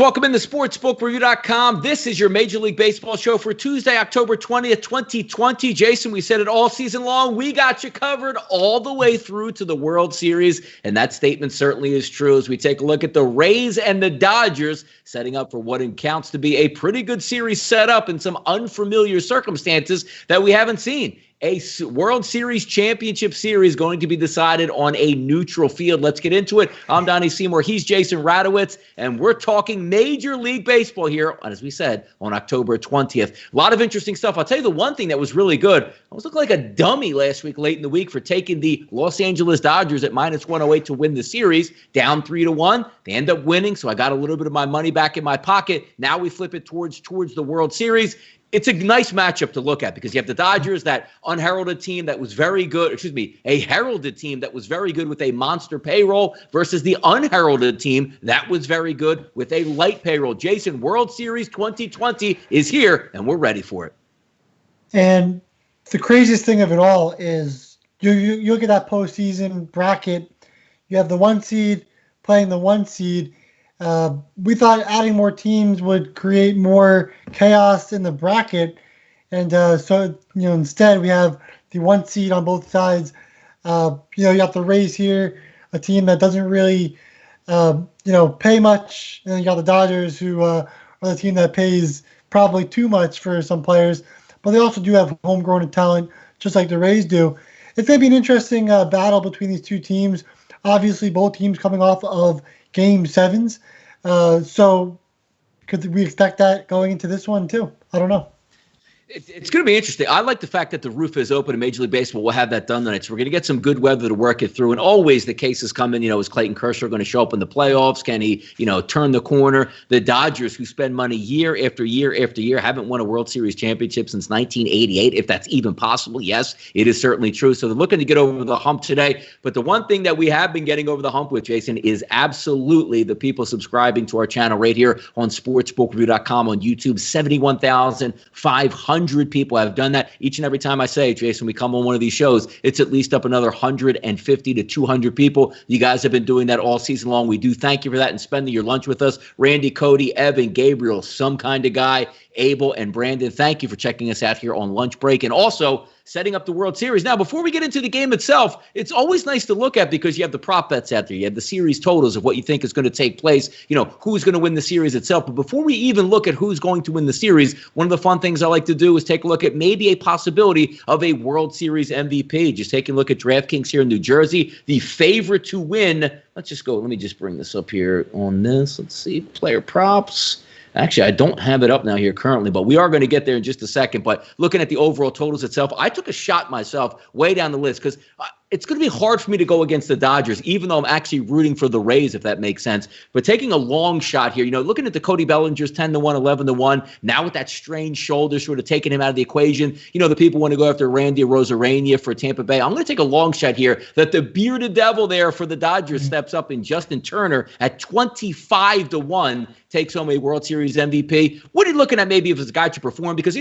Welcome into sportsbookreview.com. This is your Major League Baseball show for Tuesday, October 20th, 2020. Jason, we said it all season long. We got you covered all the way through to the World Series, and that statement certainly is true as we take a look at the Rays and the Dodgers setting up for what counts to be a pretty good series set up in some unfamiliar circumstances that we haven't seen. A World Series championship series going to be decided on a neutral field. Let's get into it. I'm Donnie Seymour. He's Jason Radowitz, and we're talking Major League Baseball here, as we said, on October 20th. A lot of interesting stuff. I'll tell you the one thing that was really good. I was looking like a dummy last week, late in the week, for taking the Los Angeles Dodgers at minus 108 to win the series, down 3-1. They end up winning, so I got a little bit of my money back in my pocket. Now we flip it towards the World Series. It's a nice matchup to look at because you have the Dodgers, that unheralded team that was very good, a heralded team that was very good with a monster payroll versus the unheralded team that was very good with a light payroll. Jason, World Series 2020 is here, and we're ready for it. And the craziest thing of it all is you look at that postseason bracket, you have the 1 seed playing the 1 seed. We thought adding more teams would create more chaos in the bracket. And so instead we have the 1 seed on both sides. You got the Rays here, a team that doesn't really, pay much. And then you got the Dodgers, who are the team that pays probably too much for some players. But they also do have homegrown talent, just like the Rays do. It's going to be an interesting battle between these two teams. Obviously, both teams coming off of Game 7s. So could we expect that going into this one too? I don't know. It's going to be interesting. I like the fact that the roof is open in Major League Baseball. We'll have that done tonight. So we're going to get some good weather to work it through. And always the cases come in, is Clayton Kershaw going to show up in the playoffs? Can he, turn the corner? The Dodgers, who spend money year after year after year, haven't won a World Series championship since 1988, if that's even possible. Yes, it is certainly true. So they're looking to get over the hump today. But the one thing that we have been getting over the hump with, Jason, is absolutely the people subscribing to our channel right here on sportsbookreview.com on YouTube. 71,500 people have done that. Each and every time I say, Jason, we come on one of these shows, it's at least up another 150 to 200 people. You guys have been doing that all season long. We do thank you for that and spending your lunch with us. Randy, Cody, Evan, Gabriel, some kind of guy, Abel, and Brandon, thank you for checking us out here on lunch break and also setting up the World Series. Now, before we get into the game itself, it's always nice to look at because you have the prop bets out there. You have the series totals of what you think is going to take place, who's going to win the series itself. But before we even look at who's going to win the series, one of the fun things I like to do is take a look at maybe a possibility of a World Series MVP. Just taking a look at DraftKings here in New Jersey, the favorite to win. Let me just bring this up here on this. Let's see, player props. Actually, I don't have it up now here currently, but we are going to get there in just a second. But looking at the overall totals itself, I took a shot myself way down the list because it's going to be hard for me to go against the Dodgers, even though I'm actually rooting for the Rays, if that makes sense. But taking a long shot here, looking at the Cody Bellingers 10-1, 11-1, now with that strained shoulder sort of taking him out of the equation. The people want to go after Randy Arozarena for Tampa Bay. I'm going to take a long shot here that the bearded devil there for the Dodgers steps up in Justin Turner at 25-1, takes home a World Series MVP. What are you looking at maybe if it's a guy to perform? Because,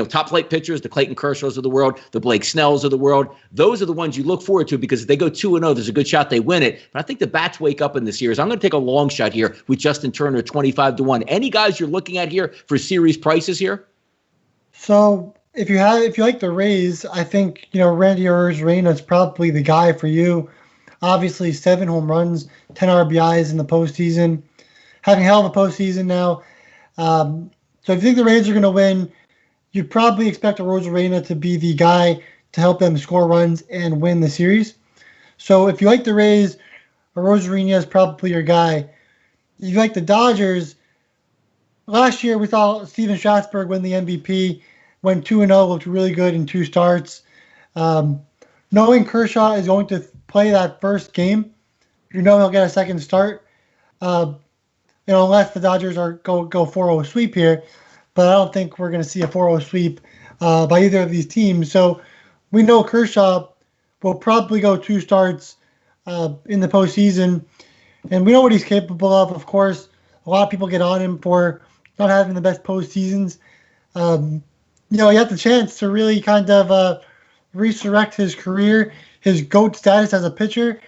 top flight pitchers, the Clayton Kershaws of the world, the Blake Snells of the world, those are the ones you look forward to because if they go 2-0, there's a good shot they win it. But I think the bats wake up in the series. I'm going to take a long shot here with Justin Turner, 25-1. Any guys you're looking at here for series prices here? So if you like the Rays, I think, Randy Arozarena is probably the guy for you. Obviously, 7 home runs, 10 RBIs in the postseason. Having hell of a postseason now. So if you think the Rays are going to win, you'd probably expect Arozarena to be the guy to help them score runs and win the series. So if you like the Rays, Arozarena is probably your guy. If you like the Dodgers, last year we saw Steven Strasburg win the MVP, went 2-0, looked really good in 2 starts. Knowing Kershaw is going to play that first game, he'll get a second start. Unless the Dodgers go 4-0 sweep here, but I don't think we're going to see a 4-0 sweep by either of these teams. So we know Kershaw will probably go 2 starts in the postseason, and we know what he's capable of. Of course, a lot of people get on him for not having the best postseasons. He had the chance to really kind of resurrect his career, his GOAT status as a pitcher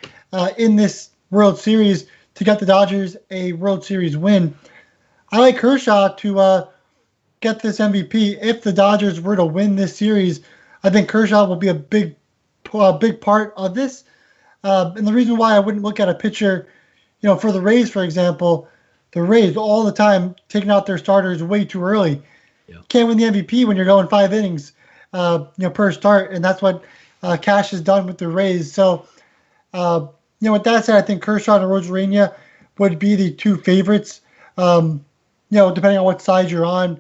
in this World Series to get the Dodgers a World Series win. I like Kershaw to get this MVP. If the Dodgers were to win this series, I think Kershaw will be a big part of this. And the reason why I wouldn't look at a pitcher, for the Rays, for example, the Rays all the time taking out their starters way too early. Yeah. Can't win the MVP when you're going 5 innings, per start, and that's what Cash has done with the Rays. So, with that said, I think Kershaw and Rosarina would be the two favorites. Depending on what side you're on,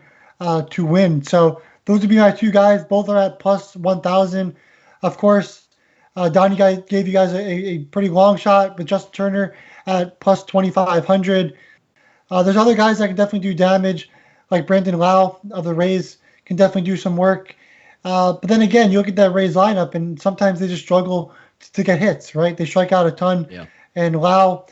to win. So those would be my two guys. Both are at plus 1,000. Of course, Donnie gave you guys a pretty long shot with Justin Turner at plus 2,500. There's other guys that can definitely do damage, like Brandon Lau of the Rays can definitely do some work. But then again, you look at that Rays lineup, and sometimes they just struggle to get hits, right? They strike out a ton. Yeah. And Lau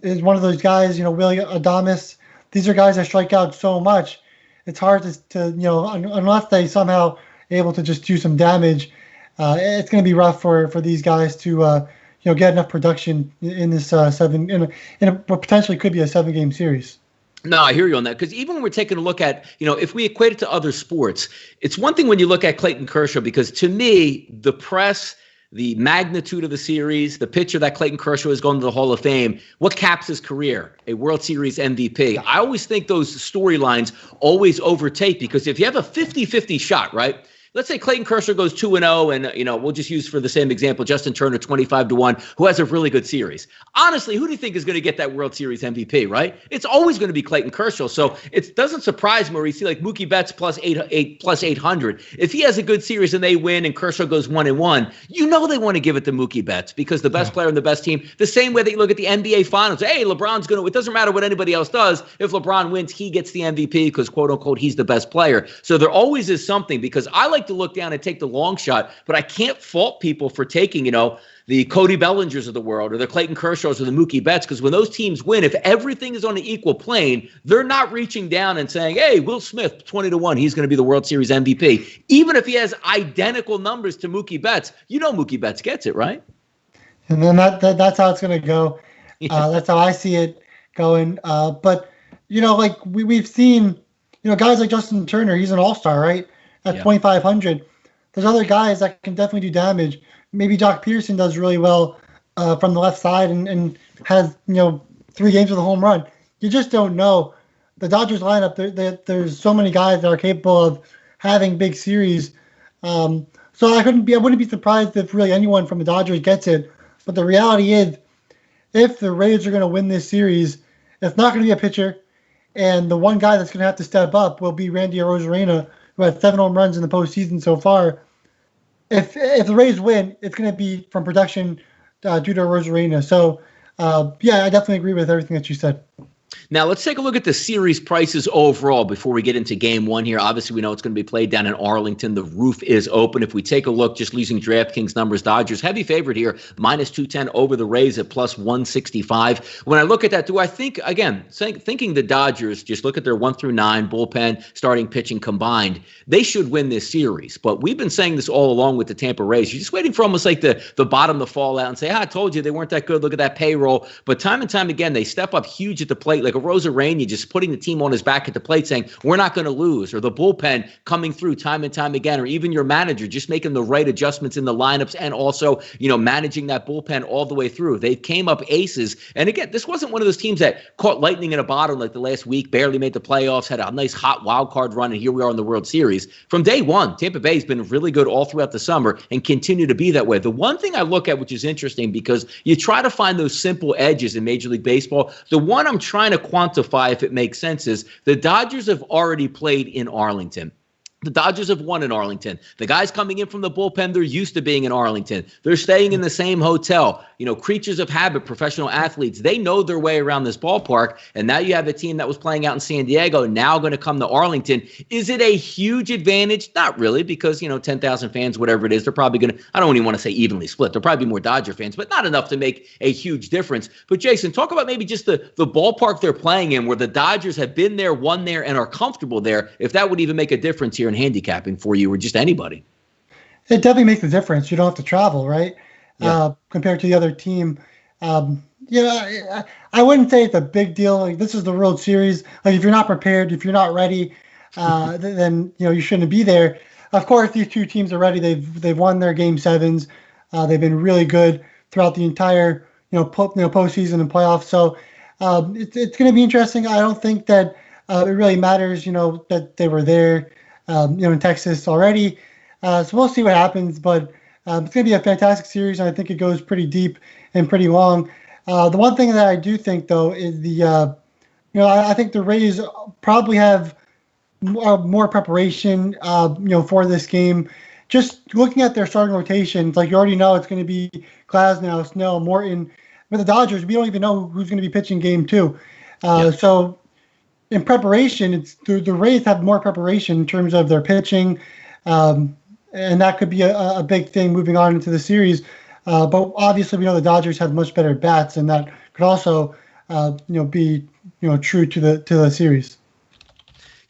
is one of those guys, Willie Adames. These are guys that strike out so much. It's hard to unless they somehow able to just do some damage, it's going to be rough for these guys to get enough production in this what potentially could be a 7-game series. No, I hear you on that, because even when we're taking a look at, if we equate it to other sports, it's one thing when you look at Clayton Kershaw, because to me, the press, the magnitude of the series, the picture that Clayton Kershaw is going to the Hall of Fame, what caps his career? A World Series MVP. I always think those storylines always overtake, because if you have a 50-50 shot, right? Let's say Clayton Kershaw goes 2-0, and we'll just use for the same example Justin Turner 25-1, who has a really good series. Honestly, who do you think is going to get that World Series MVP? Right? It's always going to be Clayton Kershaw. So it doesn't surprise me where you see like Mookie Betts plus 800. If he has a good series and they win, and Kershaw goes 1-1, they want to give it to Mookie Betts, because the best player in the best team. The same way that you look at the NBA Finals. Hey, LeBron's going to. It doesn't matter what anybody else does. If LeBron wins, he gets the MVP because quote unquote he's the best player. So there always is something, because I like to look down and take the long shot, but I can't fault people for taking, the Cody Bellingers of the world or the Clayton Kershaws or the Mookie Betts, because when those teams win, if everything is on an equal plane, they're not reaching down and saying, hey, Will Smith, 20-1, he's going to be the World Series MVP. Even if he has identical numbers to Mookie Betts, Mookie Betts gets it, right? And then that's how it's going to go. That's how I see it going. But, like we've seen, guys like Justin Turner, he's an all-star, right? At 2,500. There's other guys that can definitely do damage. Maybe Jock Peterson does really well from the left side and has 3 games with a home run. You just don't know. The Dodgers lineup, there's so many guys that are capable of having big series. So I wouldn't be surprised if really anyone from the Dodgers gets it. But the reality is, if the Rays are going to win this series, it's not going to be a pitcher, and the one guy that's going to have to step up will be Randy Arozarena, who had 7 home runs in the postseason so far. If the Rays win, it's going to be from production due to Arozarena. So, I definitely agree with everything that you said. Now, let's take a look at the series prices overall before we get into game one here. Obviously, we know it's going to be played down in Arlington. The roof is open. If we take a look, just using DraftKings numbers, Dodgers heavy favorite here, minus 210 over the Rays at plus 165. When I look at that, do I think, again, thinking the Dodgers, just look at their 1-9 bullpen, starting pitching combined, they should win this series. But we've been saying this all along with the Tampa Rays. You're just waiting for almost like the bottom to fall out and say, I told you they weren't that good. Look at that payroll. But time and time again, they step up huge at the plate, like a Arozarena just putting the team on his back at the plate saying, we're not going to lose, or the bullpen coming through time and time again, or even your manager just making the right adjustments in the lineups and also, managing that bullpen all the way through. They came up aces. And again, this wasn't one of those teams that caught lightning in a bottle like the last week, barely made the playoffs, had a nice hot wild card run, and here we are in the World Series. From day one, Tampa Bay has been really good all throughout the summer and continue to be that way. The one thing I look at, which is interesting, because you try to find those simple edges in Major League Baseball, the one I'm trying to quantify, if it makes sense, is the Dodgers have already played in Arlington. The Dodgers have won in Arlington. The guys coming in from the bullpen, they're used to being in Arlington. They're staying in the same hotel. Creatures of habit, professional athletes, they know their way around this ballpark. And now you have a team that was playing out in San Diego now going to come to Arlington. Is it a huge advantage? Not really, because, 10,000 fans, whatever it is, they're probably going to, I don't even want to say evenly split. There'll probably be more Dodger fans, but not enough to make a huge difference. But Jason, talk about maybe just the ballpark they're playing in, where the Dodgers have been there, won there, and are comfortable there, if that would even make a difference here in handicapping for you or just anybody. It definitely makes a difference. You don't have to travel, right? Yeah. Compared to the other team. Yeah, I wouldn't say it's a big deal. Like, this is the World Series. Like, if you're not prepared, if you're not ready, then you shouldn't be there. Of course, these two teams are ready. They've won their game sevens. They've been really good throughout the entire postseason and playoffs. So it's going to be interesting. I don't think that it really matters. That they were there. In Texas already. So we'll see what happens. But it's going to be a fantastic series, and I think it goes pretty deep and pretty long. The one thing that I do think, though, is I think the Rays probably have more preparation, for this game. Just looking at their starting rotations, like you already know, it's going to be Glasnow, Snell, Morton. With the Dodgers, we don't even know who's going to be pitching game 2. So in preparation, it's the Rays have more preparation in terms of their pitching, and that could be a big thing moving on into the series. But obviously, we know the Dodgers have much better bats, and that could also, be true to the series.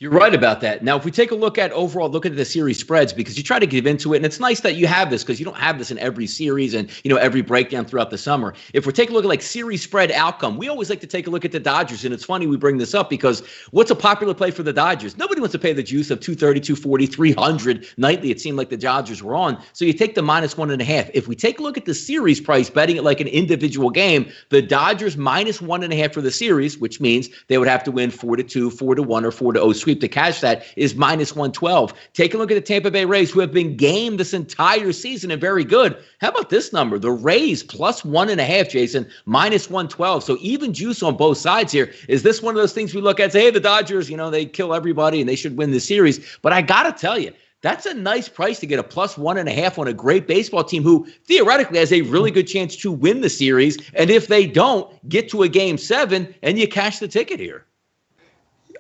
You're right about that. Now, if we take a look at the series spreads, because you try to get into it, and it's nice that you have this because you don't have this in every series and, every breakdown throughout the summer. If we're taking a look at like series spread outcome, we always like to take a look at the Dodgers. And it's funny we bring this up because what's a popular play for the Dodgers? Nobody wants to pay the juice of 230, 240, 300 nightly. It seemed like the Dodgers were on. So you take the -1.5. If we take a look at the series price, betting it like an individual game, the Dodgers -1.5 for the series, which means they would have to win 4-2, 4-1, or 4-0 sweep to cash that, is -112. Take a look at the Tampa Bay Rays, who have been game this entire season and very good. How about this number? The Rays +1.5, Jason, -112. So even juice on both sides here. Is this one of those things we look at and say, hey, the Dodgers, they kill everybody and they should win the series? But I got to tell you, that's a nice price to get a +1.5 on a great baseball team who theoretically has a really good chance to win the series. And if they don't, get to a game 7 and you cash the ticket here.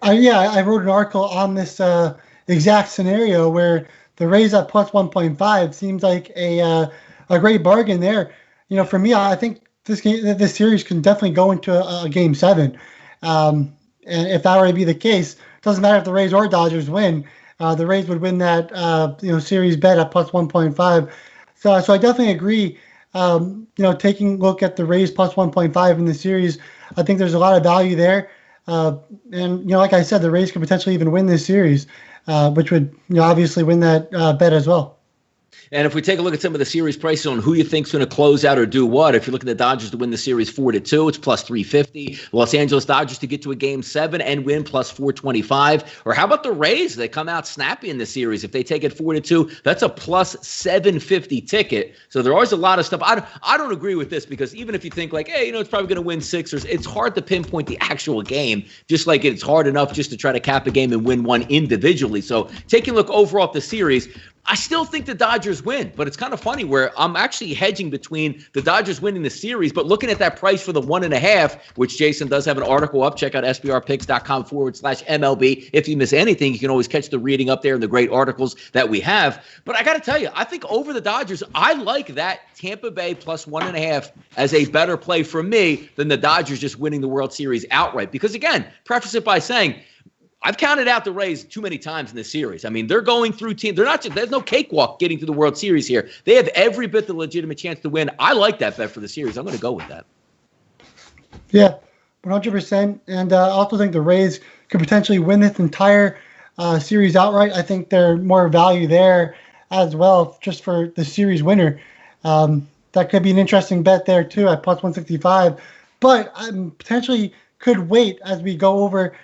I wrote an article on this exact scenario where the Rays at +1.5 seems like a great bargain there. For me, I think this series can definitely go into a game 7. And if that were to be the case, it doesn't matter if the Rays or Dodgers win. The Rays would win that series bet at +1.5. So I definitely agree. Taking a look at the Rays +1.5 in the series, I think there's a lot of value there. And like I said, the Rays could potentially even win this series, which would obviously win that bet as well. And if we take a look at some of the series prices on who you think's going to close out or do what, if you look at the Dodgers to win the series 4-2, it's +350. Los Angeles Dodgers to get to a game 7 and win +425. Or how about the Rays? They come out snappy in the series. If they take it 4-2, that's a +750 ticket. So there is a lot of stuff. I don't agree with this because even if you think like, hey, it's probably going to win 6, it's hard to pinpoint the actual game, just like it's hard enough just to try to cap a game and win one individually. So taking a look overall at the series, I still think the Dodgers win, but it's kind of funny where I'm actually hedging between the Dodgers winning the series, but looking at that price for the 1.5, which Jason does have an article up. Check out sbrpicks.com/MLB. If you miss anything, you can always catch the reading up there and the great articles that we have. But I got to tell you, I think over the Dodgers, I like that Tampa Bay +1.5 as a better play for me than the Dodgers just winning the World Series outright. Because again, preface it by saying, I've counted out the Rays too many times in this series. I mean, they're going through teams. There's no cakewalk getting to the World Series here. They have every bit the legitimate chance to win. I like that bet for the series. I'm going to go with that. Yeah, 100%. And I also think the Rays could potentially win this entire series outright. I think there's more value there as well, just for the series winner. That could be an interesting bet there too at +165. But I potentially could wait as we go over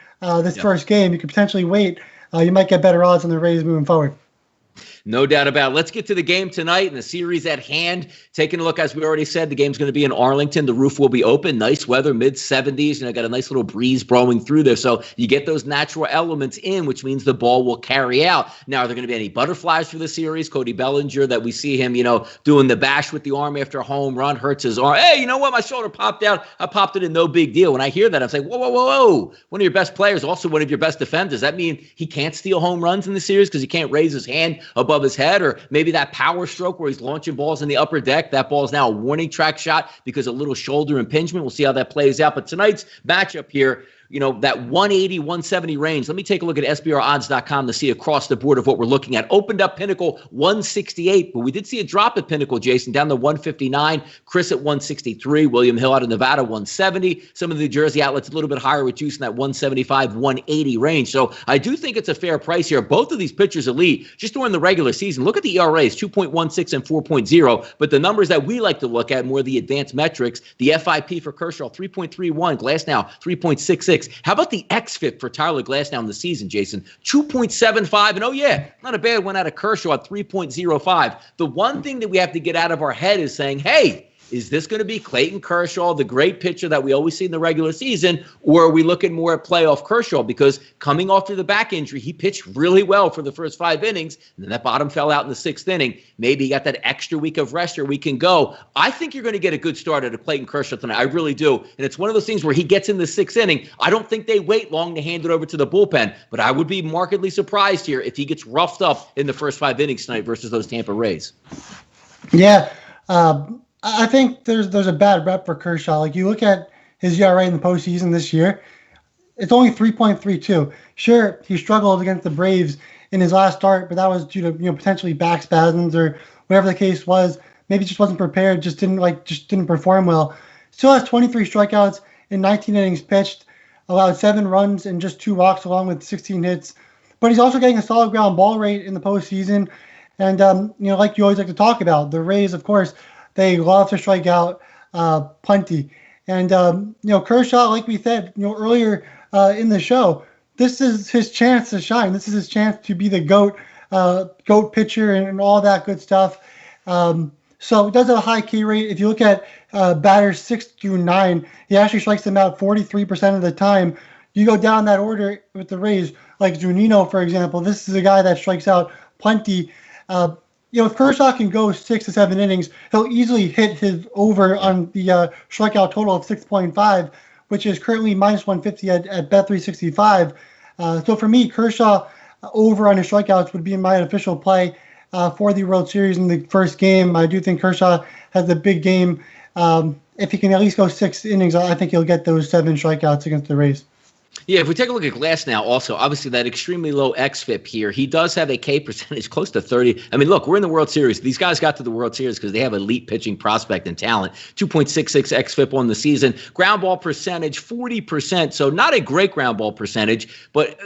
this first game. You could potentially wait. You might get better odds on the Rays moving forward. No doubt about it. Let's get to the game tonight and the series at hand. Taking a look, as we already said, the game's going to be in Arlington. The roof will be open. Nice weather, mid-70s. Got a nice little breeze blowing through there. So you get those natural elements in, which means the ball will carry out. Now, are there going to be any butterflies for the series? Cody Bellinger, that we see him, doing the bash with the arm after a home run, hurts his arm. Hey, you know what? My shoulder popped out. I popped it in, no big deal. When I hear that, I'm like, whoa, whoa, whoa, whoa. One of your best players, also one of your best defenders. Does that mean he can't steal home runs in the series because he can't raise his hand above his head? Or maybe that power stroke where he's launching balls in the upper deck, that ball is now a warning track shot because of a little shoulder impingement. We'll see how that plays out. But tonight's matchup here, that 180, 170 range. Let me take a look at SBRodds.com to see across the board of what we're looking at. Opened up Pinnacle 168, but we did see a drop at Pinnacle, Jason, down to 159. Chris at 163. William Hill out of Nevada, 170. Some of the New Jersey outlets a little bit higher with juice in that 175, 180 range. So I do think it's a fair price here. Both of these pitchers elite just during the regular season. Look at the ERAs, 2.16 and 4.0. But the numbers that we like to look at, more the advanced metrics, the FIP for Kershaw, 3.31. Glasnow, 3.66. How about the xFIP for Tyler Glasnow in the season, Jason? 2.75. And oh, yeah, not a bad one out of Kershaw at 3.05. The one thing that we have to get out of our head is saying, hey, is this going to be Clayton Kershaw, the great pitcher that we always see in the regular season, or are we looking more at playoff Kershaw? Because coming off of the back injury, he pitched really well for the first 5 innings, and then that bottom fell out in the 6th inning. Maybe he got that extra week of rest or we can go. I think you're going to get a good start out of Clayton Kershaw tonight. I really do. And it's one of those things where he gets in the 6th inning. I don't think they wait long to hand it over to the bullpen, but I would be markedly surprised here if he gets roughed up in the first 5 innings tonight versus those Tampa Rays. Yeah, I think there's a bad rep for Kershaw. Like, you look at his ERA in the postseason this year, it's only 3.32. Sure, he struggled against the Braves in his last start, but that was due to potentially back spasms or whatever the case was. Maybe just wasn't prepared, just didn't perform well. Still has 23 strikeouts in 19 innings pitched, allowed 7 runs and just 2 walks along with 16 hits. But he's also getting a solid ground ball rate in the postseason. And like you always like to talk about, the Rays, of course, they love to strike out plenty. And, Kershaw, like we said, earlier in the show, this is his chance to shine. This is his chance to be the GOAT pitcher and all that good stuff. So it does have a high K rate. If you look at batters 6 through 9, he actually strikes them out 43% of the time. You go down that order with the Rays, like Zunino, for example. This is a guy that strikes out plenty. If Kershaw can go 6 to 7 innings, he'll easily hit his over on the strikeout total of 6.5, which is currently minus 150 at Bet365. So for me, Kershaw over on his strikeouts would be my official play for the World Series in the first game. I do think Kershaw has a big game. If he can at least go 6 innings, I think he'll get those 7 strikeouts against the Rays. Yeah, if we take a look at Glasnow also, obviously that extremely low xFIP here, he does have a K percentage close to 30. I mean, look, we're in the World Series. These guys got to the World Series because they have elite pitching prospect and talent. 2.66 xFIP on the season. Ground ball percentage, 40%. So not a great ground ball percentage, but,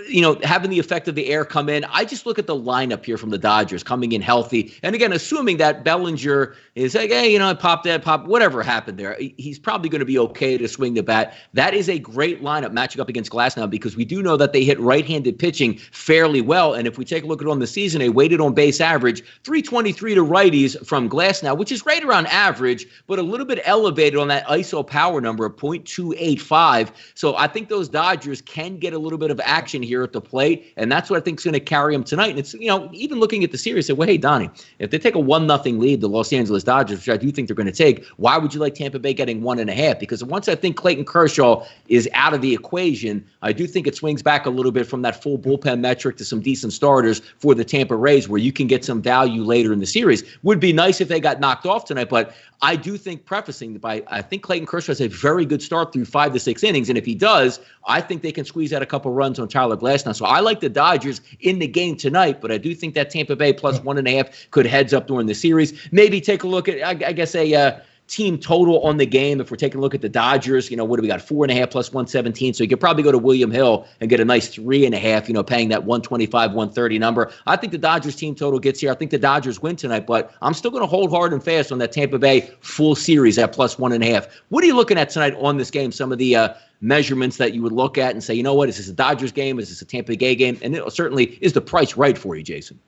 having the effect of the air come in. I just look at the lineup here from the Dodgers coming in healthy. And again, assuming that Bellinger is like, hey, pop, whatever happened there. He's probably going to be okay to swing the bat. That is a great lineup matching up against Glasnow because we do know that they hit right-handed pitching fairly well. And if we take a look at on the season, a weighted on base average, 323 to righties from Glasnow, which is right around average, but a little bit elevated on that ISO power number of 0.285. So I think those Dodgers can get a little bit of action here at the plate, and that's what I think is going to carry them tonight. And it's, even looking at the series, say, well, hey, Donnie, if they take a 1-0 lead, the Los Angeles Dodgers, which I do think they're going to take, why would you like Tampa Bay getting 1.5? Because once I think Clayton Kershaw is out of the equation, I do think it swings back a little bit from that full bullpen metric to some decent starters for the Tampa Rays where you can get some value later in the series. Would be nice if they got knocked off tonight, but I do think, prefacing by, I think Clayton Kershaw has a very good start through 5 to 6 innings, and if he does, I think they can squeeze out a couple runs on Tyler Glasnow. So I like the Dodgers in the game tonight, but I do think that Tampa Bay plus 1.5 could heads up during the series. Maybe take a look at, I guess, a team total on the game. If we're taking a look at the Dodgers, what do we got? 4.5 plus 117. So you could probably go to William Hill and get a nice 3.5, paying that 125, 130 number. I think the Dodgers team total gets here. I think the Dodgers win tonight, but I'm still going to hold hard and fast on that Tampa Bay full series at plus 1.5. What are you looking at tonight on this game? Some of the measurements that you would look at and say, is this a Dodgers game? Is this a Tampa Bay game? And it certainly is the price right for you, Jason.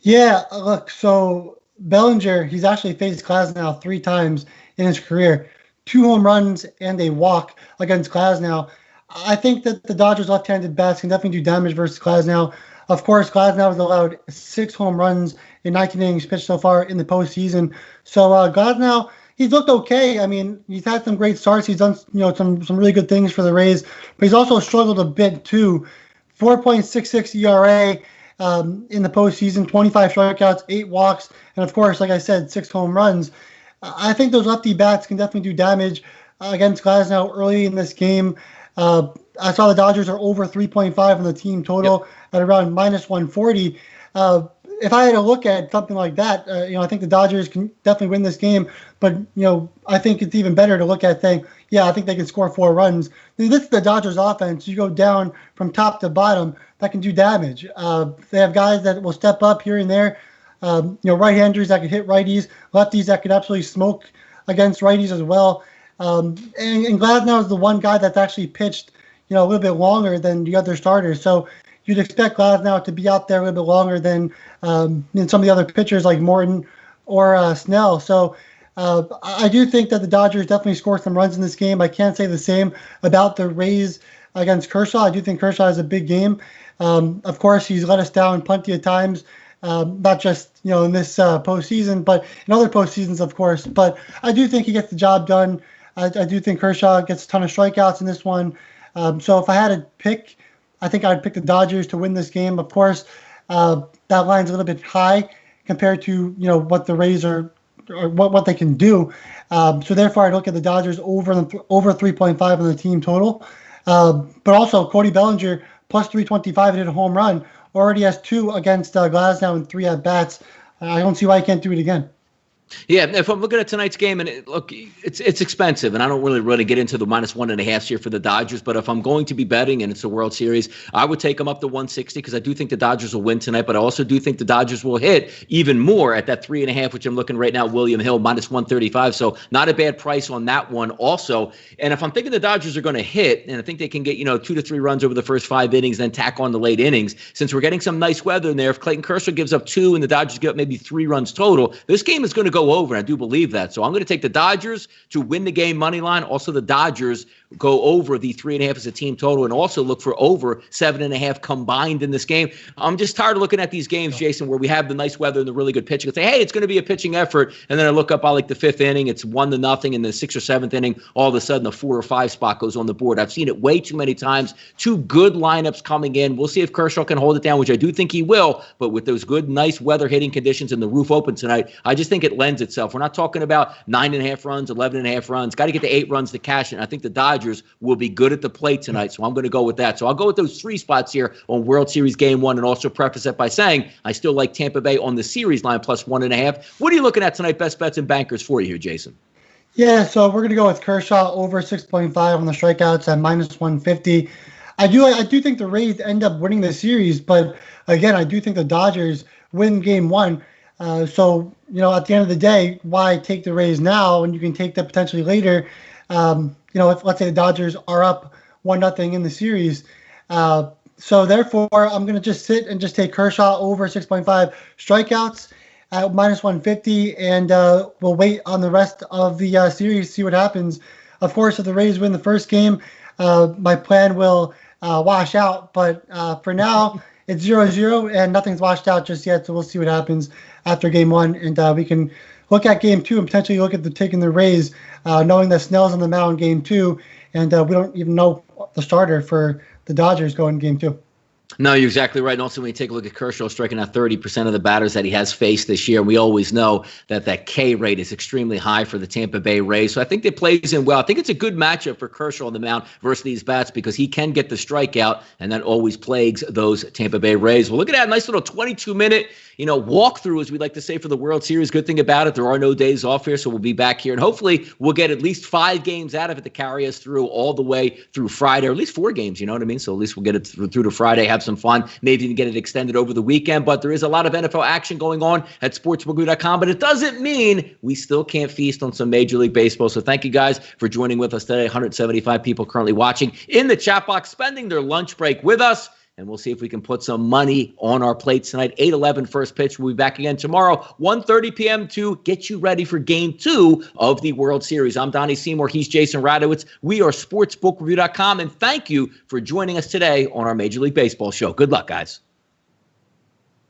Yeah, look, so Bellinger, he's actually faced Glasnow 3 times in his career, 2 home runs and a walk against Glasnow. I think that the Dodgers left-handed bats can definitely do damage versus Glasnow. Of course, Glasnow has allowed 6 home runs in 19 innings pitched so far in the postseason. So Glasnow, he's looked okay. I mean, he's had some great starts. He's done some really good things for the Rays, but he's also struggled a bit too. 4.66 ERA. In the postseason, 25 strikeouts, 8 walks, and of course, like I said, 6 home runs. I think those lefty bats can definitely do damage against Glasnow early in this game. I saw the Dodgers are over 3.5 on the team total at around minus 140. If I had to look at something like that, I think the Dodgers can definitely win this game. But, I think it's even better to look at saying, yeah, I think they can score 4 runs. This is the Dodgers offense. You go down from top to bottom, that can do damage. They have guys that will step up here and there. Right-handers that could hit righties, lefties that could absolutely smoke against righties as well. And Glasnow is the one guy that's actually pitched, a little bit longer than the other starters. So you'd expect Glasnow to be out there a little bit longer than some of the other pitchers like Morton or Snell. So I do think that the Dodgers definitely score some runs in this game. I can't say the same about the Rays against Kershaw. I do think Kershaw has a big game. Of course, he's let us down plenty of times, not just in this postseason, but in other postseasons, of course. But I do think he gets the job done. I do think Kershaw gets a ton of strikeouts in this one. So if I had to pick, I think I'd pick the Dodgers to win this game. Of course, that line's a little bit high compared to what the Rays are or what they can do. So therefore, I'd look at the Dodgers over 3.5 on the team total. But also, Cody Bellinger plus 325 hit a home run. Already has 2 against Glasnow and 3 at bats. I don't see why he can't do it again. Yeah, if I'm looking at tonight's game, and it's expensive, and I don't really get into the minus 1.5 here for the Dodgers. But if I'm going to be betting, and it's a World Series, I would take them up to 160 because I do think the Dodgers will win tonight. But I also do think the Dodgers will hit even more at that 3.5, which I'm looking right now. William Hill minus 135, so not a bad price on that one also. And if I'm thinking the Dodgers are going to hit, and I think they can get 2 to 3 runs over the first 5 innings, then tack on the late innings. Since we're getting some nice weather in there, if Clayton Kershaw gives up 2 and the Dodgers give up maybe 3 runs total, this game is going to go over, and I do believe that. So I'm going to take the Dodgers to win the game money line. Also, the Dodgers go over the 3.5 as a team total, and also look for over 7.5 combined in this game. I'm just tired of looking at these games, Jason, where we have the nice weather and the really good pitching. I say, hey, it's going to be a pitching effort, and then I look up, I like the 5th inning, it's 1-0, and the 6th or 7th inning, all of a sudden the 4 or 5 spot goes on the board. I've seen it way too many times. 2 good lineups coming in. We'll see if Kershaw can hold it down, which I do think he will. But with those good, nice weather hitting conditions and the roof open tonight, I just think it lends itself. We're not talking about 9.5 runs, 11.5 runs. Got to get to 8 runs to cash it. And I think the Dodgers will be good at the plate tonight, so I'm going to go with that. So I'll go with those 3 spots here on World Series Game 1, and also preface it by saying I still like Tampa Bay on the series line plus 1.5. What are you looking at tonight? Best bets and bankers for you here, Jason. Yeah, so we're going to go with Kershaw over 6.5 on the strikeouts at minus 150. I do think the Rays end up winning the series, but again, I do think the Dodgers win Game 1. So, at the end of the day, why take the Rays now when you can take them potentially later? If let's say the Dodgers are up 1-0 in the series. So therefore, I'm going to just sit and just take Kershaw over 6.5 strikeouts at minus 150, and we'll wait on the rest of the series, see what happens. Of course, if the Rays win the first game, my plan will wash out. But for now, it's 0-0, and nothing's washed out just yet, so we'll see what happens after Game 1, and we can look at Game 2 and potentially look at taking the Rays, knowing that Snell's on the mound Game 2, and we don't even know the starter for the Dodgers going Game 2. No, you're exactly right. And also, when you take a look at Kershaw striking out 30% of the batters that he has faced this year, we always know that K rate is extremely high for the Tampa Bay Rays. So I think it plays in well. I think it's a good matchup for Kershaw on the mound versus these bats because he can get the strikeout, and that always plagues those Tampa Bay Rays. Well, look at that nice little 22-minute walkthrough, as we like to say, for the World Series. Good thing about it, there are no days off here, so we'll be back here, and hopefully we'll get at least 5 games out of it to carry us through all the way through Friday, or at least 4 games, you know what I mean? So at least we'll get it through to Friday, have some fun, maybe even get it extended over the weekend. But there is a lot of NFL action going on at sportsbookreview.com, but it doesn't mean we still can't feast on some Major League Baseball. So thank you guys for joining with us today. 175 people currently watching in the chat box, spending their lunch break with us. And we'll see if we can put some money on our plates tonight. 8:11 first pitch. We'll be back again tomorrow, 1:30 p.m. to get you ready for Game 2 of the World Series. I'm Donnie Seymour. He's Jason Radowitz. We are sportsbookreview.com. And thank you for joining us today on our Major League Baseball show. Good luck, guys.